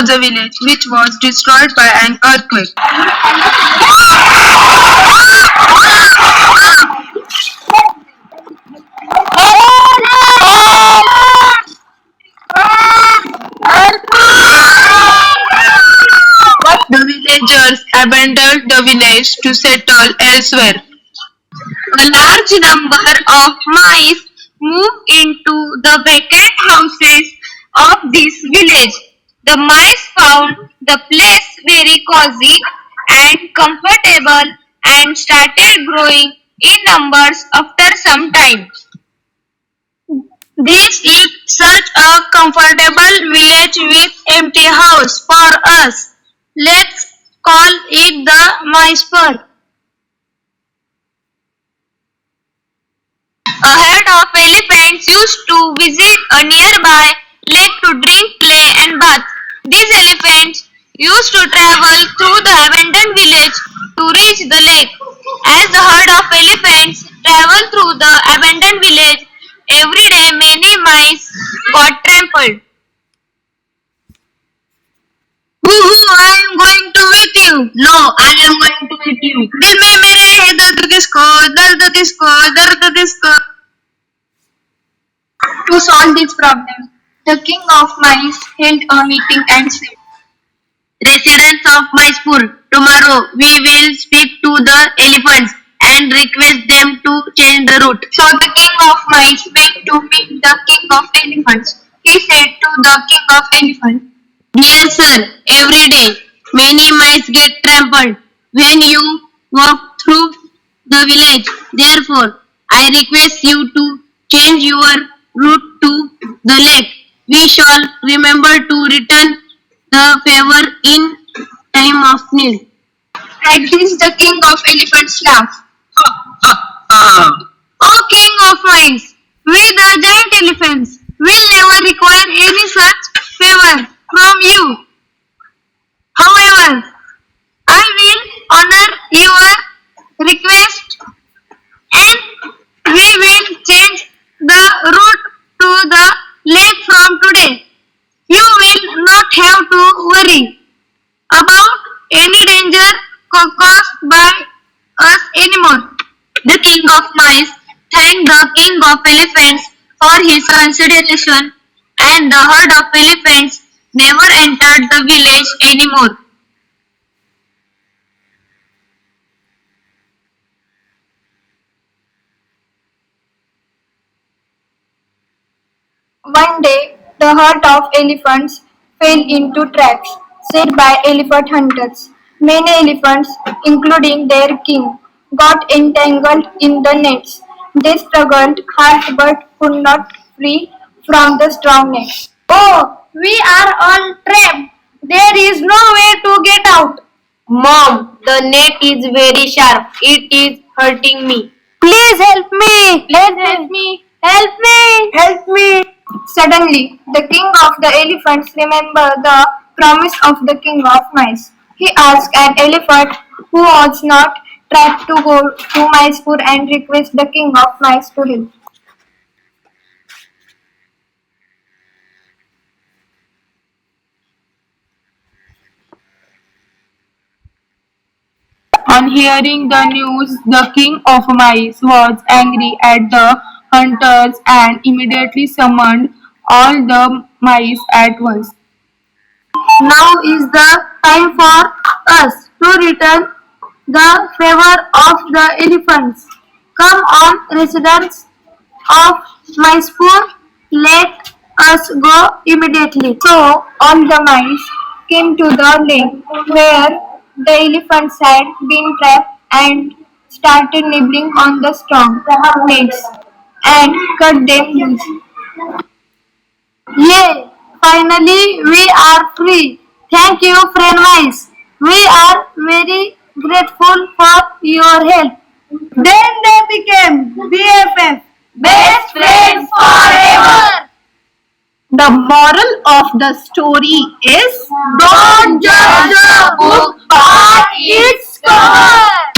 was a village which was destroyed by an earthquake. The villagers abandoned the village to settle elsewhere. A large number of mice moved into the vacant houses of this village. The mice found the place very cozy and comfortable and started growing in numbers after some time. This is such a comfortable village with empty house for us. Let's call it the Mysore. A herd of elephants used to visit a nearby lake to drink, play and bath. These elephants used to travel through the abandoned village to reach the lake. As the herd of elephants traveled through the abandoned village, every day many mice got trampled. I am going to meet you. No, I am going to meet you. दिल में मेरे है दर्द किसको, दर्द किसको, दर्द किसको. To solve this problem, the king of mice held a meeting and said, Residents of Mysore, tomorrow we will speak to the elephants and request them to change the route. So the king of mice went to meet the king of elephants. He said to the king of elephants, Dear sir, every day many mice get trampled when you walk through the village. Therefore, I request you to change your route to the lake. We shall remember to return the favor in time of need. At this the king of elephants laughed. O king of mice, we the giant elephants will never require any such favor from you. However, I will honor your request and we will change the route to the lake from today. You will not have to worry about any danger caused by us anymore. The king of mice thanked the king of elephants for his consideration, and the herd of elephants never entered the village anymore. One day, the herd of elephants fell into traps set by elephant hunters. Many elephants, including their king, got entangled in the nets. They struggled hard but could not free from the strong nets. Oh, we are all trapped. There is no way to get out. Mom, the net is very sharp. It is hurting me. Please help me. Please help me. Help me. Help me. Suddenly, the king of the elephants remembered the promise of the king of mice. He asked an elephant who was not trapped to go to Mysore and request the king of mice to help. On hearing the news, the king of mice was angry at the hunters and immediately summoned all the mice at once. Now is the time for us to return the favor of the elephants. Come on, residents of Mysore, let us go immediately. So all the mice came to the lake where the elephants had been trapped and started nibbling on the strong nets and cut them loose. Yay! Finally, we are free. Thank you, friend mice. We are very grateful for your help. Then they became BFF, best friends forever. The moral of the story is Don't judge a book by its cover.